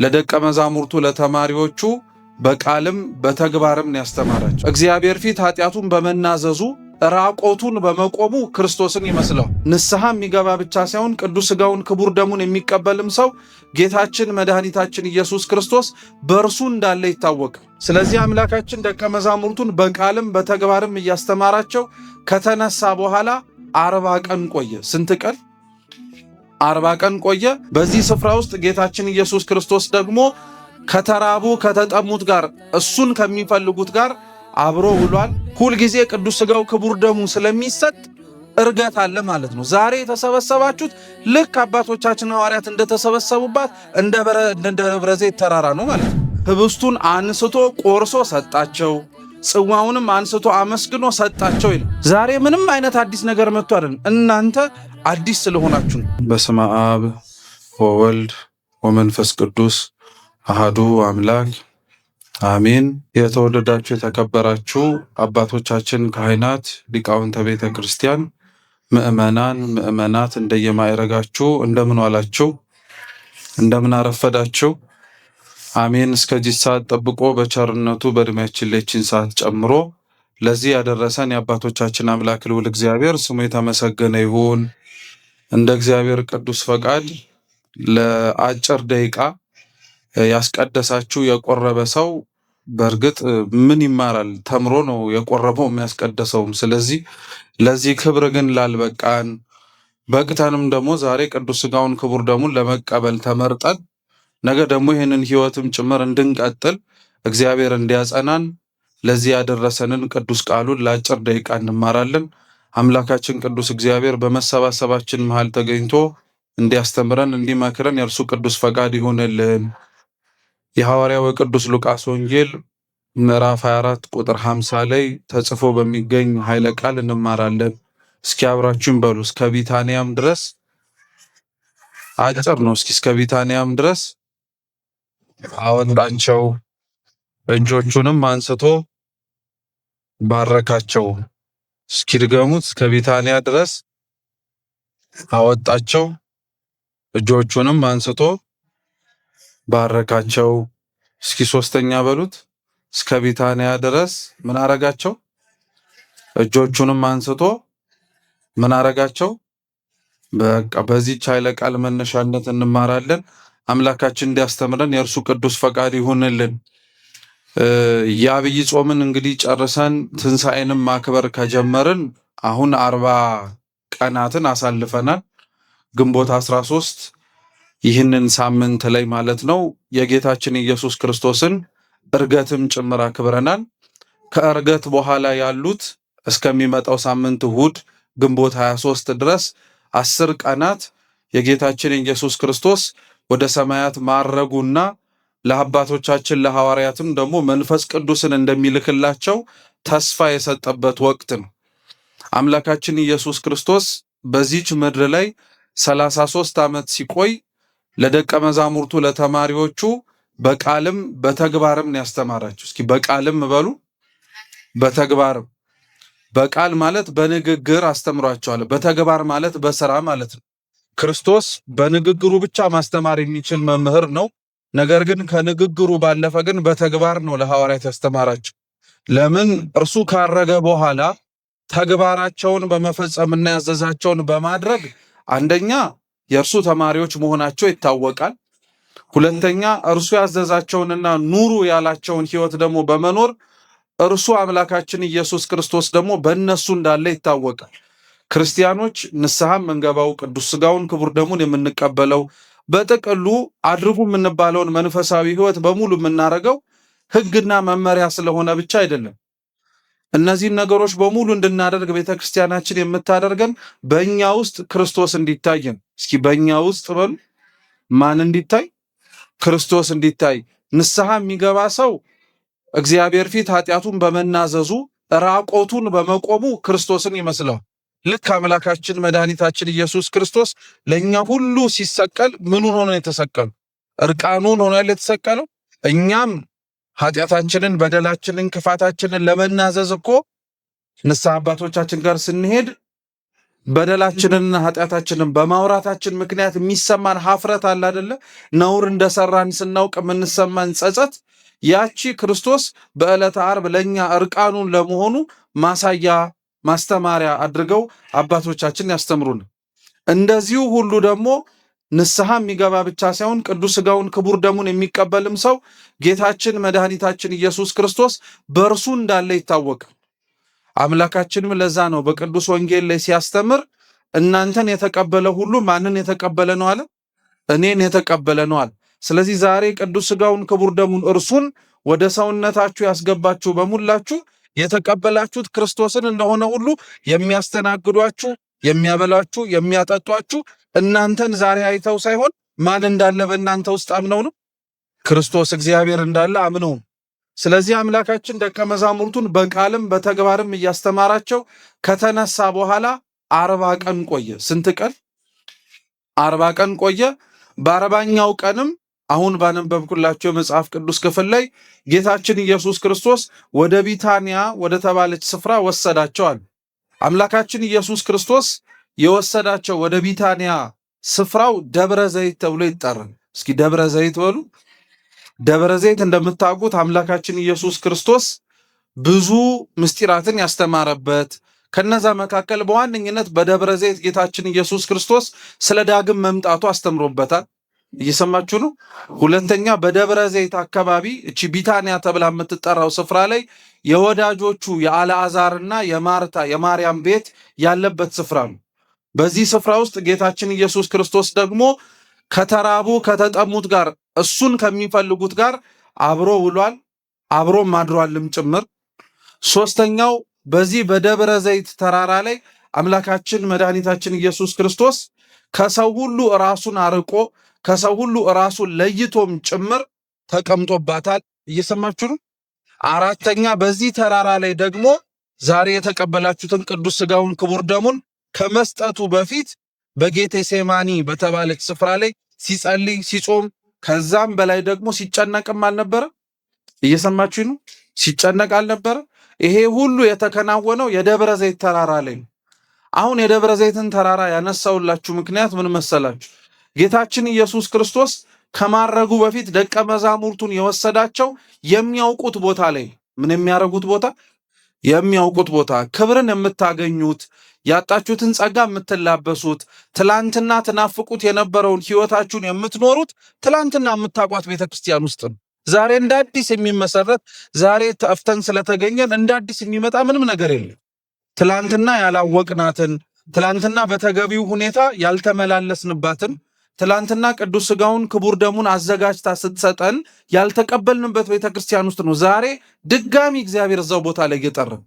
ለደቀ መዛሙርቱ ለተማሪዎቹ በቃልም በተግባርም ያስተማራቸው። እግዚአብሔር ፊት ኃጢአቱን በመናዘዙ ራቆቱን በመቆሙ ክርስቶስን ይመስለው። ንስሐ የሚገባ ብቻ ሳይሆን ቅዱስ ሥጋውን ክቡር ደሙን የሚቀበልም ሰው ጌታችን መድኃኒታችን ኢየሱስ ክርስቶስ በእርሱ እንዳለ ይታወቃል። ስለዚህ አምላካችን ደቀ መዛሙርቱን በቃልም በተግባርም እያስተማራቸው ከተነሳ በኋላ 40 ቀን ቆየ። ስንት ቀን? 40 ቀን ቆየ። በዚህ ስፍራ ውስጥ ጌታችን ኢየሱስ ክርስቶስ ደግሞ ከተራቡ ከተጠሙት ጋር እሱን ከሚፈልጉት ጋር አብሮ ውሏል። ሁልጊዜ ቅዱስ ሥጋው ክቡር ደሙ ስለሚሰጥ እርገት አለ ማለት ነው። ዛሬ የተሰበሰባችሁት ልክ አባቶቻችን ሐዋርያት እንደተሰበሰቡባት እንደ ደብረ ዘይት ተራራ ነው ማለት ነው። ህብስቱን አንስቶ ቆርሶ ሰጣቸው፣ ጽዋውንም አንስቶ አመስግኖ ሰጣቸው ይላል። ዛሬ ምንም አይነት አዲስ ነገር መጥቶ አይደለም፣ እናንተ አዲስ ስለሆናችሁ ነው። በስመ አብ ወወልድ ወመንፈስ ቅዱስ አሃዱ አምላክ አሜን። የተወደዳችሁ የተከበራችሁ አባቶቻችን ካህናት፣ ሊቃውንተ ቤተ ክርስቲያን፣ ምእመናት እንደየማይረጋችሁ እንደምን ዋላችሁ? እንደምን አረፈዳችሁ? አሜን። እስከዚህ ሰዓት ጠብቆ በቸርነቱ በእድሜያችን ለችን ሰዓት ጨምሮ ለዚህ ያደረሰን የአባቶቻችን አምላክ ልዑል እግዚአብሔር ስሙ የተመሰገነ ይሁን። እንደ እግዚአብሔር ቅዱስ ፈቃድ ለአጭር ደቂቃ ያስቀደሳችሁ የቆረበ ሰው በእርግጥ ምን ይማራል? ተምሮ ነው የቆረበው የሚያስቀደሰውም። ስለዚህ ለዚህ ክብር ግን ላልበቃን በቅተንም ደግሞ ዛሬ ቅዱስ ሥጋውን ክቡር ደሙን ለመቀበል ተመርጠን ነገ ደግሞ ይህንን ሕይወትም ጭምር እንድንቀጥል እግዚአብሔር እንዲያጸናን ለዚህ ያደረሰንን ቅዱስ ቃሉን ለአጭር ደቂቃ እንማራለን። አምላካችን ቅዱስ እግዚአብሔር በመሰባሰባችን መሃል ተገኝቶ እንዲያስተምረን እንዲመክረን የእርሱ ቅዱስ ፈቃድ ይሁንልን። የሐዋርያው ቅዱስ ሉቃስ ወንጌል ምዕራፍ 24 ቁጥር 50 ላይ ተጽፎ በሚገኝ ኃይለ ቃል እንማራለን። እስኪ አብራችሁን በሉ። እስከ ቢታንያም ድረስ አጭር ነው። እስከ ቢታንያም ድረስ አወጣቸው፣ እጆቹንም አንስቶ ባረካቸው። እስኪ ድገሙት። እስከ ቢታንያ ድረስ አወጣቸው፣ እጆቹንም አንስቶ ባረካቸው። እስኪ ሶስተኛ በሉት። እስከ ቢታንያ ድረስ ምን አረጋቸው? እጆቹንም አንስቶ ምን አረጋቸው? በቃ በዚህች ኃይለ ቃል መነሻነት እንማራለን። አምላካችን እንዲያስተምረን የእርሱ ቅዱስ ፈቃድ ይሁንልን። የአብይ ጾምን እንግዲህ ጨርሰን ትንሣኤንም ማክበር ከጀመርን አሁን 40 ቀናትን አሳልፈናል። ግንቦት 13 ይህንን ሳምንት ላይ ማለት ነው የጌታችን ኢየሱስ ክርስቶስን እርገትም ጭምር አክብረናል። ከእርገት በኋላ ያሉት እስከሚመጣው ሳምንት እሁድ ግንቦት 23 ድረስ 10 ቀናት የጌታችን ኢየሱስ ክርስቶስ ወደ ሰማያት ማረጉና ለአባቶቻችን ለሐዋርያትም ደግሞ መንፈስ ቅዱስን እንደሚልክላቸው ተስፋ የሰጠበት ወቅት ነው። አምላካችን ኢየሱስ ክርስቶስ በዚች ምድር ላይ 33 ዓመት ሲቆይ ለደቀ መዛሙርቱ ለተማሪዎቹ በቃልም በተግባርም ያስተማራቸው። እስኪ በቃልም በሉ፣ በተግባርም። በቃል ማለት በንግግር አስተምሯቸዋል። በተግባር ማለት በስራ ማለት ነው። ክርስቶስ በንግግሩ ብቻ ማስተማር የሚችል መምህር ነው። ነገር ግን ከንግግሩ ባለፈ ግን በተግባር ነው ለሐዋርያት ያስተማራቸው። ለምን? እርሱ ካረገ በኋላ ተግባራቸውን በመፈጸምና ያዘዛቸውን በማድረግ አንደኛ የእርሱ ተማሪዎች መሆናቸው ይታወቃል። ሁለተኛ እርሱ ያዘዛቸውንና ኑሩ ያላቸውን ሕይወት ደግሞ በመኖር እርሱ አምላካችን ኢየሱስ ክርስቶስ ደግሞ በእነሱ እንዳለ ይታወቃል። ክርስቲያኖች ንስሐ የምንገባው ቅዱስ ሥጋውን ክቡር ደሙን የምንቀበለው በጥቅሉ አድርጉ የምንባለውን መንፈሳዊ ሕይወት በሙሉ የምናደርገው ሕግና መመሪያ ስለሆነ ብቻ አይደለም። እነዚህን ነገሮች በሙሉ እንድናደርግ ቤተክርስቲያናችን የምታደርገን በእኛ ውስጥ ክርስቶስ እንዲታይ ነው። እስኪ በእኛ ውስጥ በሉ። ማን እንዲታይ? ክርስቶስ እንዲታይ። ንስሐ የሚገባ ሰው እግዚአብሔር ፊት ኃጢአቱን በመናዘዙ ራቆቱን በመቆሙ ክርስቶስን ይመስለዋል። ልክ አምላካችን መድኃኒታችን ኢየሱስ ክርስቶስ ለእኛ ሁሉ ሲሰቀል ምኑን ሆኖ የተሰቀሉ? እርቃኑን ሆኖ የተሰቀለው። እኛም ኃጢአታችንን፣ በደላችንን፣ ክፋታችንን ለመናዘዝ እኮ ንስሐ አባቶቻችን ጋር ስንሄድ በደላችንንና ኃጢአታችንን በማውራታችን ምክንያት የሚሰማን ሀፍረት አለ አይደለ? ነውር እንደሰራን ስናውቅ የምንሰማን ጸጸት፣ ያቺ ክርስቶስ በዕለተ ዓርብ ለኛ እርቃኑን ለመሆኑ ማሳያ ማስተማሪያ አድርገው አባቶቻችን ያስተምሩን። እንደዚሁ ሁሉ ደግሞ ንስሐ የሚገባ ብቻ ሳይሆን ቅዱስ ሥጋውን ክቡር ደሙን የሚቀበልም ሰው ጌታችን መድኃኒታችን ኢየሱስ ክርስቶስ በእርሱ እንዳለ ይታወቃል። አምላካችንም ለዛ ነው በቅዱስ ወንጌል ላይ ሲያስተምር እናንተን የተቀበለ ሁሉ ማንን የተቀበለ ነው አለ? እኔን የተቀበለ ነው አለ። ስለዚህ ዛሬ ቅዱስ ሥጋውን ክቡር ደሙን እርሱን ወደ ሰውነታችሁ ያስገባችሁ በሙላችሁ የተቀበላችሁት ክርስቶስን እንደሆነ ሁሉ የሚያስተናግዷችሁ፣ የሚያበላችሁ፣ የሚያጠጧችሁ እናንተን ዛሬ አይተው ሳይሆን ማን እንዳለ በእናንተ ውስጥ አምነው ነው። ክርስቶስ እግዚአብሔር እንዳለ አምነው። ስለዚህ አምላካችን ደቀ መዛሙርቱን በቃልም በተግባርም እያስተማራቸው ከተነሳ በኋላ 40 ቀን ቆየ። ስንት ቀን? 40 ቀን ቆየ። በ40ኛው ቀንም አሁን ባነበብኩላቸው የመጽሐፍ ቅዱስ ክፍል ላይ ጌታችን ኢየሱስ ክርስቶስ ወደ ቢታንያ ወደ ተባለች ስፍራ ወሰዳቸዋል። አምላካችን ኢየሱስ ክርስቶስ የወሰዳቸው ወደ ቢታንያ ስፍራው ደብረ ዘይት ተብሎ ይጠራል። እስኪ ደብረ ዘይት በሉ። ደብረ ዘይት እንደምታውቁት አምላካችን ኢየሱስ ክርስቶስ ብዙ ምስጢራትን ያስተማረበት፣ ከነዛ መካከል በዋነኝነት በደብረ ዘይት ጌታችን ኢየሱስ ክርስቶስ ስለ ዳግም መምጣቱ አስተምሮበታል። እየሰማችሁ ነው። ሁለተኛ በደብረ ዘይት አካባቢ እቺ ቢታንያ ተብላ የምትጠራው ስፍራ ላይ የወዳጆቹ የአልዓዛርና የማርታ የማርያም ቤት ያለበት ስፍራ ነው። በዚህ ስፍራ ውስጥ ጌታችን ኢየሱስ ክርስቶስ ደግሞ ከተራቡ ከተጠሙት ጋር እሱን ከሚፈልጉት ጋር አብሮ ውሏል፣ አብሮ ማድሯልም ጭምር። ሶስተኛው በዚህ በደብረ ዘይት ተራራ ላይ አምላካችን መድኃኒታችን ኢየሱስ ክርስቶስ ከሰው ሁሉ ራሱን አርቆ ከሰው ሁሉ ራሱን ለይቶም ጭምር ተቀምጦባታል። እየሰማችሁ ነው። አራተኛ በዚህ ተራራ ላይ ደግሞ ዛሬ የተቀበላችሁትን ቅዱስ ሥጋውን ክቡር ደሙን ከመስጠቱ በፊት በጌቴሴማኒ በተባለች ስፍራ ላይ ሲጸልይ ሲጾም፣ ከዛም በላይ ደግሞ ሲጨነቅም አልነበረ? እየሰማችሁ ነው። ሲጨነቅ አልነበረ? ይሄ ሁሉ የተከናወነው የደብረ ዘይት ተራራ ላይ ነው። አሁን የደብረ ዘይትን ተራራ ያነሳውላችሁ ምክንያት ምን መሰላችሁ? ጌታችን ኢየሱስ ክርስቶስ ከማረጉ በፊት ደቀ መዛሙርቱን የወሰዳቸው የሚያውቁት ቦታ ላይ። ምን የሚያረጉት ቦታ? የሚያውቁት ቦታ። ክብርን የምታገኙት፣ ያጣችሁትን ጸጋ የምትላበሱት፣ ትላንትና ትናፍቁት የነበረውን ሕይወታችሁን የምትኖሩት ትላንትና የምታቋት ቤተክርስቲያን ውስጥ ነው። ዛሬ እንደ አዲስ የሚመሰረት ዛሬ ተፍተን ስለተገኘን እንደ አዲስ የሚመጣ ምንም ነገር የለም። ትላንትና ያላወቅናትን፣ ትላንትና በተገቢው ሁኔታ ያልተመላለስንባትን፣ ትላንትና ቅዱስ ሥጋውን ክቡር ደሙን አዘጋጅታ ስትሰጠን ያልተቀበልንበት ቤተክርስቲያን ውስጥ ነው ዛሬ ድጋሚ እግዚአብሔር እዛው ቦታ ላይ እየጠራን።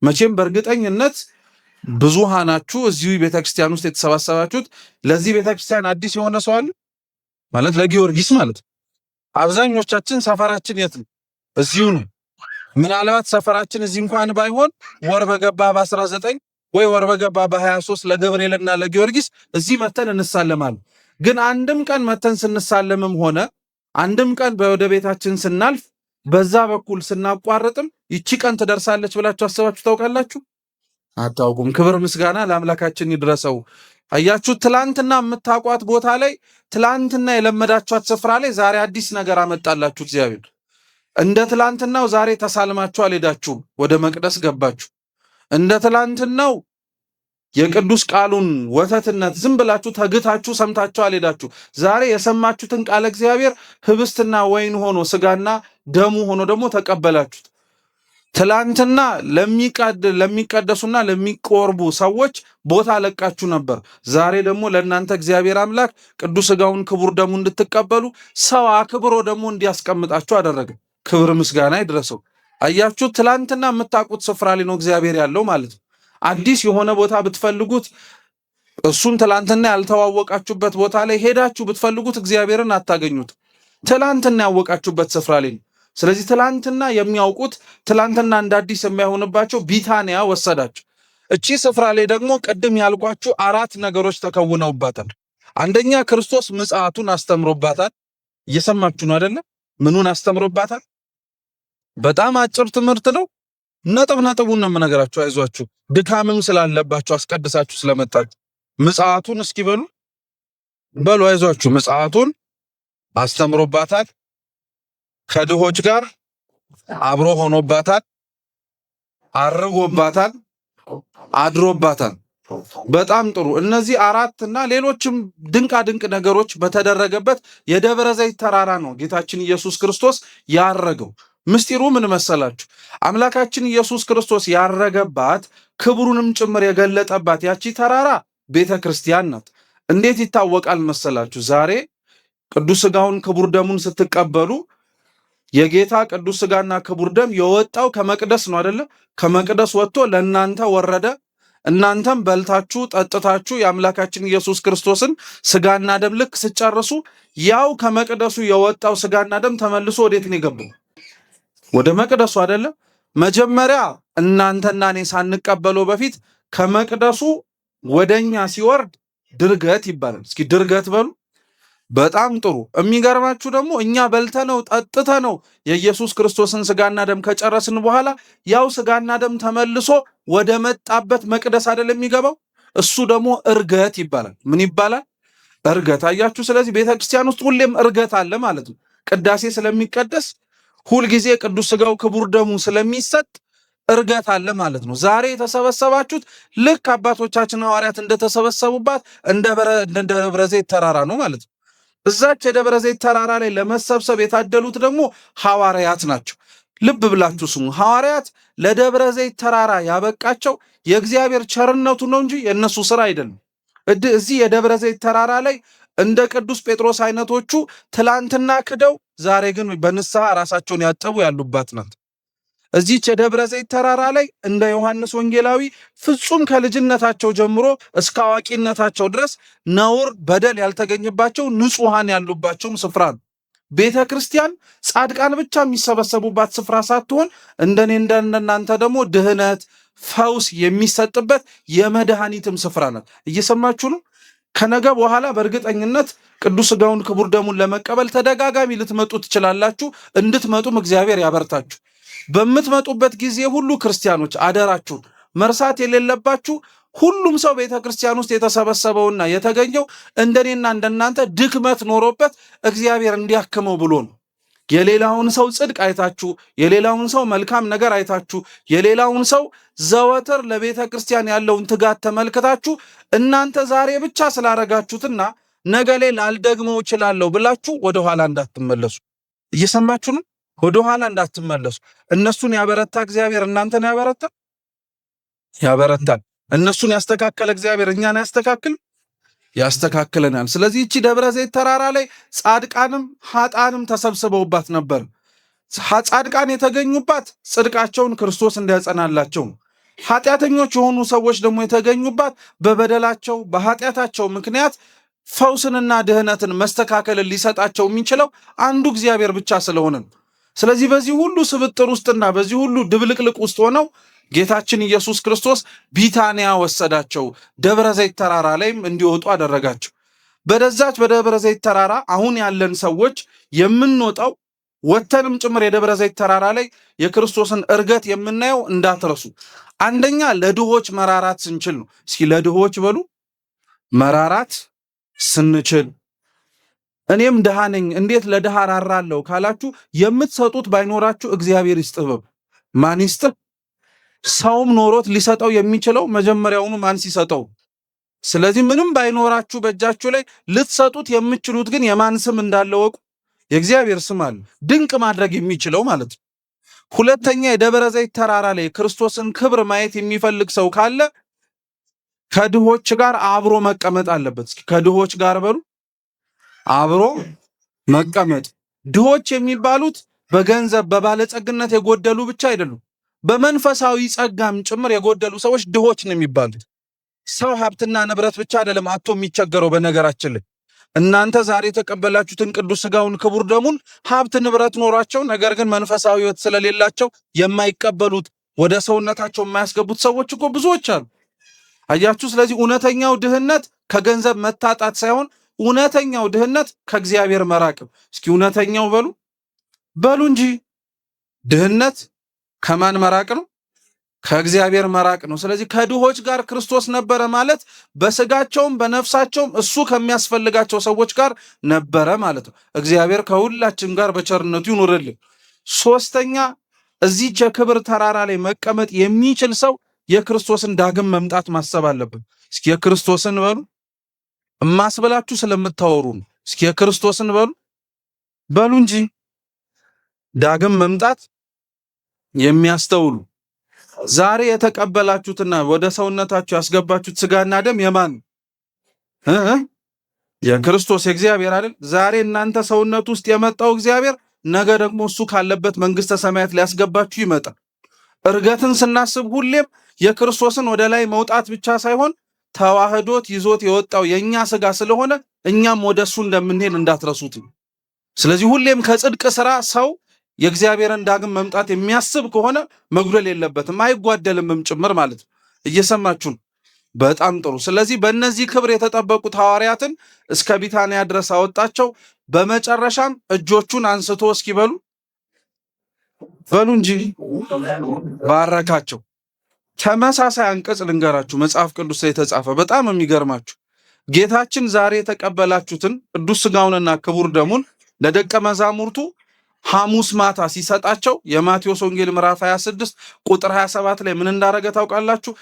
መቼም በእርግጠኝነት ብዙሃናችሁ እዚሁ ቤተክርስቲያን ውስጥ የተሰባሰባችሁት ለዚህ ቤተክርስቲያን አዲስ የሆነ ሰው አለ ማለት ለጊዮርጊስ ማለት። አብዛኞቻችን ሰፈራችን የት ነው? እዚሁ ነው። ምናልባት ሰፈራችን እዚህ እንኳን ባይሆን ወር በገባ በ19 ወይ ወር በገባ በ23 ለገብርኤልና ለጊዮርጊስ እዚህ መተን እንሳለማለን። ግን አንድም ቀን መተን ስንሳለምም ሆነ አንድም ቀን ወደ ቤታችን ስናልፍ በዛ በኩል ስናቋርጥም ይቺ ቀን ትደርሳለች ብላችሁ አስባችሁ ታውቃላችሁ? አታውቁም። ክብር ምስጋና ለአምላካችን ይድረሰው። አያችሁ፣ ትላንትና የምታቋት ቦታ ላይ ትላንትና የለመዳችኋት ስፍራ ላይ ዛሬ አዲስ ነገር አመጣላችሁ እግዚአብሔር። እንደ ትላንትናው ዛሬ ተሳልማችሁ አልሄዳችሁም፣ ወደ መቅደስ ገባችሁ። እንደ ትላንትናው የቅዱስ ቃሉን ወተትነት ዝም ብላችሁ ተግታችሁ ሰምታችሁ አልሄዳችሁ። ዛሬ የሰማችሁትን ቃለ እግዚአብሔር ህብስትና ወይን ሆኖ ስጋና ደሙ ሆኖ ደግሞ ተቀበላችሁት። ትላንትና ለሚቀደሱና ለሚቆርቡ ሰዎች ቦታ ለቃችሁ ነበር። ዛሬ ደግሞ ለእናንተ እግዚአብሔር አምላክ ቅዱስ ሥጋውን ክቡር ደሙ እንድትቀበሉ ሰው አክብሮ ደግሞ እንዲያስቀምጣችሁ አደረገ። ክብር ምስጋና ይድረሰው። አያችሁ፣ ትላንትና የምታውቁት ስፍራ ላይ ነው እግዚአብሔር ያለው ማለት ነው። አዲስ የሆነ ቦታ ብትፈልጉት እሱን ትላንትና ያልተዋወቃችሁበት ቦታ ላይ ሄዳችሁ ብትፈልጉት እግዚአብሔርን አታገኙት። ትላንትና ያወቃችሁበት ስፍራ ላይ ነው። ስለዚህ ትላንትና የሚያውቁት ትላንትና እንደ አዲስ የማይሆንባቸው ቢታንያ ወሰዳቸው። እቺ ስፍራ ላይ ደግሞ ቅድም ያልኳችሁ 4 ነገሮች ተከውነውባታል። አንደኛ ክርስቶስ ምጽአቱን አስተምሮባታል። እየሰማችሁ ነው አይደለ? ምኑን አስተምሮባታል? በጣም አጭር ትምህርት ነው። ነጥቡን ነው የምነግራችሁ። አይዟችሁ ድካምም ስላለባችሁ አስቀድሳችሁ ስለመጣችሁ ምጽአቱን እስኪ በሉ አይዟችሁ። ምጽአቱን አስተምሮባታል፣ ከድሆች ጋር አብሮ ሆኖባታል፣ አርጎባታል፣ አድሮባታል። በጣም ጥሩ። እነዚህ አራት እና ሌሎችም ድንቅ ነገሮች በተደረገበት የደብረ ዘይት ተራራ ነው ጌታችን ኢየሱስ ክርስቶስ ያረገው። ምስጢሩ ምን መሰላችሁ? አምላካችን ኢየሱስ ክርስቶስ ያረገባት ክብሩንም ጭምር የገለጠባት ያቺ ተራራ ቤተ ክርስቲያን ናት። እንዴት ይታወቃል መሰላችሁ? ዛሬ ቅዱስ ሥጋውን ክቡር ደሙን ስትቀበሉ የጌታ ቅዱስ ሥጋና ክቡር ደም የወጣው ከመቅደስ ነው አይደለ? ከመቅደስ ወጥቶ ለእናንተ ወረደ። እናንተም በልታችሁ ጠጥታችሁ የአምላካችን ኢየሱስ ክርስቶስን ሥጋና ደም ልክ ስጨርሱ ያው ከመቅደሱ የወጣው ሥጋና ደም ተመልሶ ወዴት ነው የገባው? ወደ መቅደሱ አይደለ? መጀመሪያ እናንተና እኔ ሳንቀበለው በፊት ከመቅደሱ ወደኛ ሲወርድ ድርገት ይባላል። እስኪ ድርገት በሉ። በጣም ጥሩ። የሚገርማችሁ ደግሞ እኛ በልተነው ጠጥተነው የኢየሱስ ክርስቶስን ሥጋና ደም ከጨረስን በኋላ ያው ሥጋና ደም ተመልሶ ወደ መጣበት መቅደስ አይደለም የሚገባው። እሱ ደግሞ እርገት ይባላል። ምን ይባላል? እርገት። አያችሁ። ስለዚህ ቤተክርስቲያን ውስጥ ሁሌም እርገት አለ ማለት ነው። ቅዳሴ ስለሚቀደስ ሁልጊዜ ቅዱስ ሥጋው ክቡር ደሙ ስለሚሰጥ እርገት አለ ማለት ነው። ዛሬ የተሰበሰባችሁት ልክ አባቶቻችን ሐዋርያት እንደተሰበሰቡባት እንደ ደብረ ዘይት ተራራ ነው ማለት ነው። እዛች የደብረ ዘይት ተራራ ላይ ለመሰብሰብ የታደሉት ደግሞ ሐዋርያት ናቸው። ልብ ብላችሁ ስሙ። ሐዋርያት ለደብረ ዘይት ተራራ ያበቃቸው የእግዚአብሔር ቸርነቱ ነው እንጂ የእነሱ ስራ አይደለም። እዚህ የደብረ ዘይት ተራራ ላይ እንደ ቅዱስ ጴጥሮስ አይነቶቹ ትላንትና ክደው ዛሬ ግን በንስሐ ራሳቸውን ያጠቡ ያሉባት ናት። እዚች የደብረ ዘይት ተራራ ላይ እንደ ዮሐንስ ወንጌላዊ ፍጹም ከልጅነታቸው ጀምሮ እስከ አዋቂነታቸው ድረስ ነውር፣ በደል ያልተገኘባቸው ንጹሐን ያሉባቸውም ስፍራ ነው። ቤተ ክርስቲያን ጻድቃን ብቻ የሚሰበሰቡባት ስፍራ ሳትሆን እንደኔ እንደናንተ ደግሞ ድህነት፣ ፈውስ የሚሰጥበት የመድኃኒትም ስፍራ ናት። እየሰማችሁ ነው። ከነገ በኋላ በእርግጠኝነት ቅዱስ ሥጋውን ክቡር ደሙን ለመቀበል ተደጋጋሚ ልትመጡ ትችላላችሁ። እንድትመጡም እግዚአብሔር ያበርታችሁ። በምትመጡበት ጊዜ ሁሉ ክርስቲያኖች አደራችሁን መርሳት የሌለባችሁ ሁሉም ሰው ቤተ ክርስቲያን ውስጥ የተሰበሰበውና የተገኘው እንደኔና እንደናንተ ድክመት ኖሮበት እግዚአብሔር እንዲያክመው ብሎ ነው። የሌላውን ሰው ጽድቅ አይታችሁ፣ የሌላውን ሰው መልካም ነገር አይታችሁ፣ የሌላውን ሰው ዘወትር ለቤተ ክርስቲያን ያለውን ትጋት ተመልክታችሁ እናንተ ዛሬ ብቻ ስላረጋችሁትና ነገ ላይ ላልደግመው እችላለሁ ብላችሁ ወደኋላ እንዳትመለሱ። እየሰማችሁ ነው? ወደኋላ እንዳትመለሱ። እነሱን ያበረታ እግዚአብሔር እናንተን ያበረታል። እነሱን ያስተካከለ እግዚአብሔር እኛን ያስተካክለናል። ስለዚህ እቺ ደብረ ዘይት ተራራ ላይ ጻድቃንም ኃጥአንም ተሰብስበውባት ነበር። ጻድቃን የተገኙባት ጽድቃቸውን ክርስቶስ እንዲያጸናላቸው ነው። ኃጢአተኞች የሆኑ ሰዎች ደግሞ የተገኙባት በበደላቸው በኃጢአታቸው ምክንያት ፈውስንና ድህነትን መስተካከልን ሊሰጣቸው የሚችለው አንዱ እግዚአብሔር ብቻ ስለሆነ ነው። ስለዚህ በዚህ ሁሉ ስብጥር ውስጥና በዚህ ሁሉ ድብልቅልቅ ውስጥ ሆነው ጌታችን ኢየሱስ ክርስቶስ ቢታንያ ወሰዳቸው። ደብረ ዘይት ተራራ ላይም እንዲወጡ አደረጋቸው። በደዛች በደብረ ዘይት ተራራ አሁን ያለን ሰዎች የምንወጣው ወተንም ጭምር የደብረ ዘይት ተራራ ላይ የክርስቶስን እርገት የምናየው እንዳትረሱ። አንደኛ ለድሆች መራራት ስንችል ነው። እስኪ ለድሆች በሉ። መራራት ስንችል እኔም ድሃ ነኝ እንዴት ለድሃ ራራለሁ ካላችሁ የምትሰጡት ባይኖራችሁ እግዚአብሔር ይስጥህ። ማን ይስጥህ? ሰውም ኖሮት ሊሰጠው የሚችለው መጀመሪያውኑ ማን ሲሰጠው? ስለዚህ ምንም ባይኖራችሁ በእጃችሁ ላይ ልትሰጡት የምትችሉት ግን የማን ስም እንዳለ ወቁ። የእግዚአብሔር ስም አለ፣ ድንቅ ማድረግ የሚችለው ማለት ነው። ሁለተኛ የደብረ ዘይት ተራራ ላይ ክርስቶስን ክብር ማየት የሚፈልግ ሰው ካለ ከድሆች ጋር አብሮ መቀመጥ አለበት። እስኪ ከድሆች ጋር በሉ። አብሮ መቀመጥ። ድሆች የሚባሉት በገንዘብ በባለጸግነት የጎደሉ ብቻ አይደሉም፣ በመንፈሳዊ ጸጋም ጭምር የጎደሉ ሰዎች ድሆች ነው የሚባሉት። ሰው ሀብትና ንብረት ብቻ አይደለም አቶ የሚቸገረው። በነገራችን ላይ እናንተ ዛሬ የተቀበላችሁትን ቅዱስ ሥጋውን ክቡር ደሙን ሀብት ንብረት ኖሯቸው ነገር ግን መንፈሳዊ ሕይወት ስለሌላቸው የማይቀበሉት ወደ ሰውነታቸው የማያስገቡት ሰዎች እኮ ብዙዎች አሉ። አያችሁ። ስለዚህ እውነተኛው ድህነት ከገንዘብ መታጣት ሳይሆን እውነተኛው ድህነት ከእግዚአብሔር መራቅ። እስኪ እውነተኛው በሉ እንጂ ድህነት ከማን መራቅ ነው? ከእግዚአብሔር መራቅ ነው። ስለዚህ ከድሆች ጋር ክርስቶስ ነበረ ማለት በስጋቸውም በነፍሳቸውም እሱ ከሚያስፈልጋቸው ሰዎች ጋር ነበረ ማለት ነው። እግዚአብሔር ከሁላችን ጋር በቸርነቱ ይኑርልን። ሶስተኛ እዚች የክብር ተራራ ላይ መቀመጥ የሚችል ሰው የክርስቶስን ዳግም መምጣት ማሰብ አለብን። እስኪ የክርስቶስን በሉ። እማስበላችሁ ስለምታወሩ ነው። እስኪ የክርስቶስን በሉ እንጂ ዳግም መምጣት የሚያስተውሉ ዛሬ የተቀበላችሁትና ወደ ሰውነታችሁ ያስገባችሁት ስጋና ደም የማን የክርስቶስ የእግዚአብሔር አይደል? ዛሬ እናንተ ሰውነት ውስጥ የመጣው እግዚአብሔር ነገ ደግሞ እሱ ካለበት መንግስተ ሰማያት ሊያስገባችሁ ይመጣል። እርገትን ስናስብ ሁሌም የክርስቶስን ወደ ላይ መውጣት ብቻ ሳይሆን ተዋህዶት ይዞት የወጣው የኛ ስጋ ስለሆነ እኛም ወደሱ እንደምንሄድ እንዳትረሱት። ስለዚህ ሁሌም ከጽድቅ ስራ ሰው የእግዚአብሔርን ዳግም መምጣት የሚያስብ ከሆነ መጉደል የለበትም፣ አይጓደልምም ጭምር ማለት ነው። እየሰማችሁ ነው? በጣም ጥሩ። ስለዚህ በእነዚህ ክብር የተጠበቁት ሐዋርያትን እስከ ቢታንያ ድረስ አወጣቸው። በመጨረሻም እጆቹን አንስቶ እስኪ በሉ እንጂ ባረካቸው። ተመሳሳይ አንቀጽ ልንገራችሁ፣ መጽሐፍ ቅዱስ ላይ የተጻፈ በጣም የሚገርማችሁ ጌታችን ዛሬ የተቀበላችሁትን ቅዱስ ሥጋውንና ክቡር ደሙን ለደቀ መዛሙርቱ ሐሙስ ማታ ሲሰጣቸው የማቴዎስ ወንጌል ምዕራፍ 26 ቁጥር 27 ላይ ምን እንዳረገ ታውቃላችሁ?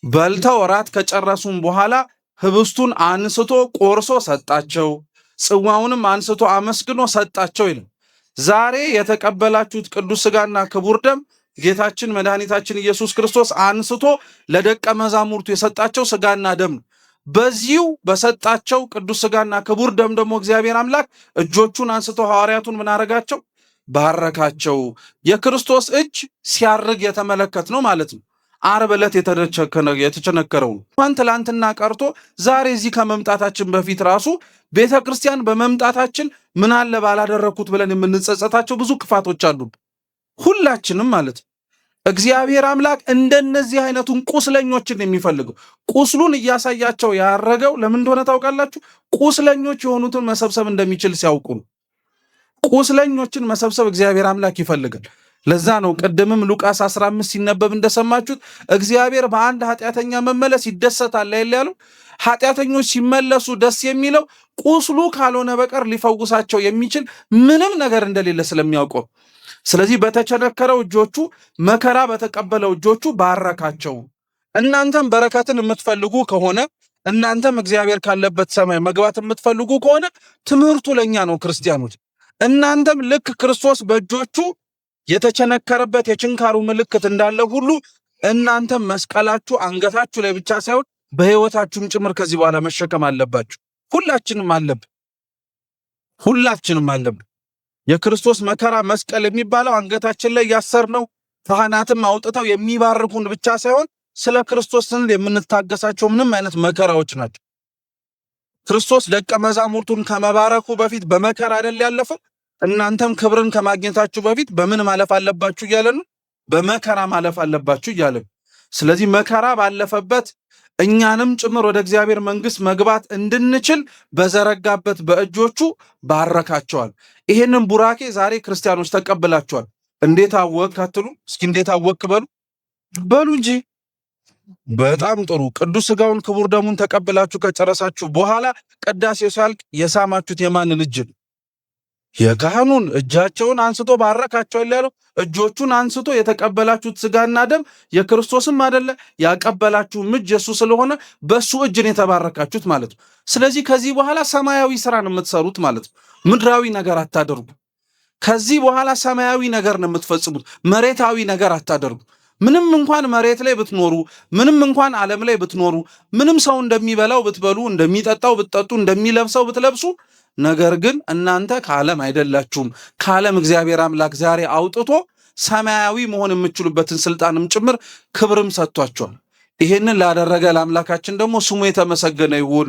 በልተው እራት ከጨረሱም በኋላ ህብስቱን አንስቶ ቆርሶ ሰጣቸው፣ ጽዋውንም አንስቶ አመስግኖ ሰጣቸው ይላል። ዛሬ የተቀበላችሁት ቅዱስ ሥጋና ክቡር ደም ጌታችን መድኃኒታችን ኢየሱስ ክርስቶስ አንስቶ ለደቀ መዛሙርቱ የሰጣቸው ሥጋና ደም ነው። በዚሁ በሰጣቸው ቅዱስ ሥጋና ክቡር ደም ደግሞ እግዚአብሔር አምላክ እጆቹን አንስቶ ሐዋርያቱን ምን አረጋቸው? ባረካቸው። የክርስቶስ እጅ ሲያርግ የተመለከት ነው ማለት ነው። ዓርብ ዕለት የተቸነከረው እንኳን ትላንትና ቀርቶ ዛሬ እዚህ ከመምጣታችን በፊት ራሱ ቤተ ክርስቲያን በመምጣታችን ምን አለ ባላደረኩት ብለን የምንጸጸታቸው ብዙ ክፋቶች አሉ፣ ሁላችንም ማለት ነው። እግዚአብሔር አምላክ እንደነዚህ አይነቱን ቁስለኞችን የሚፈልገው ቁስሉን እያሳያቸው ያረገው ለምን እንደሆነ ታውቃላችሁ? ቁስለኞች የሆኑትን መሰብሰብ እንደሚችል ሲያውቁ ነው። ቁስለኞችን መሰብሰብ እግዚአብሔር አምላክ ይፈልጋል። ለዛ ነው ቅድምም ሉቃስ 15 ሲነበብ እንደሰማችሁት እግዚአብሔር በአንድ ኃጢአተኛ መመለስ ይደሰታል ያለው። ኃጢአተኞች ሲመለሱ ደስ የሚለው ቁስሉ ካልሆነ በቀር ሊፈውሳቸው የሚችል ምንም ነገር እንደሌለ ስለሚያውቀው፣ ስለዚህ በተቸነከረው እጆቹ መከራ በተቀበለው እጆቹ ባረካቸው። እናንተም በረከትን የምትፈልጉ ከሆነ እናንተም እግዚአብሔር ካለበት ሰማይ መግባት የምትፈልጉ ከሆነ ትምህርቱ ለኛ ነው ክርስቲያኖች። እናንተም ልክ ክርስቶስ በእጆቹ የተቸነከረበት የችንካሩ ምልክት እንዳለ ሁሉ እናንተም መስቀላችሁ አንገታችሁ ላይ ብቻ ሳይሆን በሕይወታችሁም ጭምር ከዚህ በኋላ መሸከም አለባችሁ። ሁላችንም አለብን። የክርስቶስ መከራ መስቀል የሚባለው አንገታችን ላይ ያሰርነው ካህናትም አውጥተው የሚባርኩን ብቻ ሳይሆን ስለ ክርስቶስ ስንል የምንታገሳቸው ምንም አይነት መከራዎች ናቸው። ክርስቶስ ደቀ መዛሙርቱን ከመባረኩ በፊት በመከራ አይደል ያለፈው? እናንተም ክብርን ከማግኘታችሁ በፊት በምን ማለፍ አለባችሁ እያለ ነው? በመከራ ማለፍ አለባችሁ እያለ ነው። ስለዚህ መከራ ባለፈበት እኛንም ጭምር ወደ እግዚአብሔር መንግሥት መግባት እንድንችል በዘረጋበት በእጆቹ ባረካቸዋል። ይሄንን ቡራኬ ዛሬ ክርስቲያኖች ተቀብላቸዋል። እንዴት አወቅ አትሉ? እስኪ እንዴት አወቅ በሉ እንጂ። በጣም ጥሩ። ቅዱስ ሥጋውን ክቡር ደሙን ተቀብላችሁ ከጨረሳችሁ በኋላ ቅዳሴው ሲያልቅ የሳማችሁት የማንን እጅ ነው? የካህኑን። እጃቸውን አንስቶ ባረካቸዋል ያለው እጆቹን አንስቶ የተቀበላችሁት ሥጋና ደም የክርስቶስም አይደለ? ያቀበላችሁም እጅ የሱ ስለሆነ በሱ እጅን የተባረካችሁት ማለት ነው። ስለዚህ ከዚህ በኋላ ሰማያዊ ስራን የምትሰሩት ማለት ነው። ምድራዊ ነገር አታደርጉ። ከዚህ በኋላ ሰማያዊ ነገር ነው የምትፈጽሙት። መሬታዊ ነገር አታደርጉ። ምንም እንኳን መሬት ላይ ብትኖሩ፣ ምንም እንኳን ዓለም ላይ ብትኖሩ፣ ምንም ሰው እንደሚበላው ብትበሉ፣ እንደሚጠጣው ብትጠጡ፣ እንደሚለብሰው ብትለብሱ፣ ነገር ግን እናንተ ከዓለም አይደላችሁም። ከዓለም እግዚአብሔር አምላክ ዛሬ አውጥቶ ሰማያዊ መሆን የምትችሉበትን ስልጣንም ጭምር ክብርም ሰጥቷቸዋል። ይሄንን ላደረገ ለአምላካችን ደግሞ ስሙ የተመሰገነ ይሁን።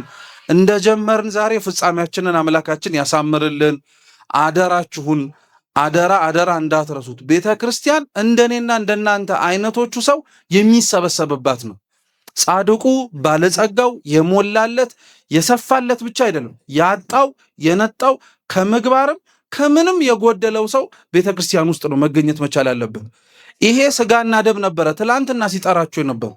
እንደጀመርን ዛሬ ፍጻሜያችንን አምላካችን ያሳምርልን። አደራችሁን አደራ እንዳትረሱት። ቤተ ክርስቲያን እንደኔና እንደናንተ አይነቶቹ ሰው የሚሰበሰብባት ነው። ጻድቁ ባለጸጋው የሞላለት የሰፋለት ብቻ አይደለም፣ ያጣው የነጣው ከምግባርም ከምንም የጎደለው ሰው ቤተ ክርስቲያን ውስጥ ነው መገኘት መቻል አለበት። ይሄ ስጋና ደም ነበረ ትላንትና ሲጠራችሁ የነበረው።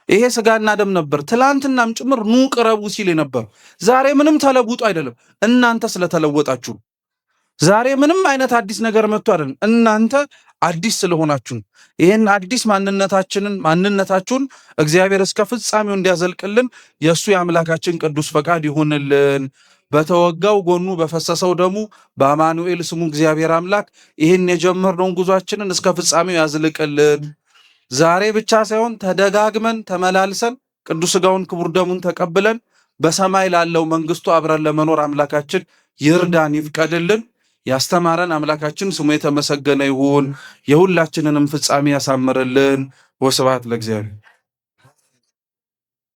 ይሄ ስጋና ደም ነበር ትላንትናም ጭምር ኑ ቅረቡ ሲል የነበረው። ዛሬ ምንም ተለውጦ አይደለም፣ እናንተ ስለተለወጣችሁ። ዛሬ ምንም አይነት አዲስ ነገር መጥቶ አይደለም፣ እናንተ አዲስ ስለሆናችሁ። ይሄን አዲስ ማንነታችሁን እግዚአብሔር እስከ ፍጻሜው እንዲያዘልቅልን የእሱ የአምላካችን ቅዱስ ፈቃድ ይሁንልን። በተወጋው ጎኑ በፈሰሰው ደሙ በአማኑኤል ስሙ እግዚአብሔር አምላክ ይህን የጀመርነውን ጉዟችንን እስከ ፍጻሜው ያዝልቅልን። ዛሬ ብቻ ሳይሆን ተደጋግመን ተመላልሰን ቅዱስ ሥጋውን ክቡር ደሙን ተቀብለን በሰማይ ላለው መንግስቱ አብረን ለመኖር አምላካችን ይርዳን ይፍቀድልን። ያስተማረን አምላካችን ስሙ የተመሰገነ ይሁን። የሁላችንንም ፍጻሜ ያሳምርልን። ወስብሐት ለእግዚአብሔር።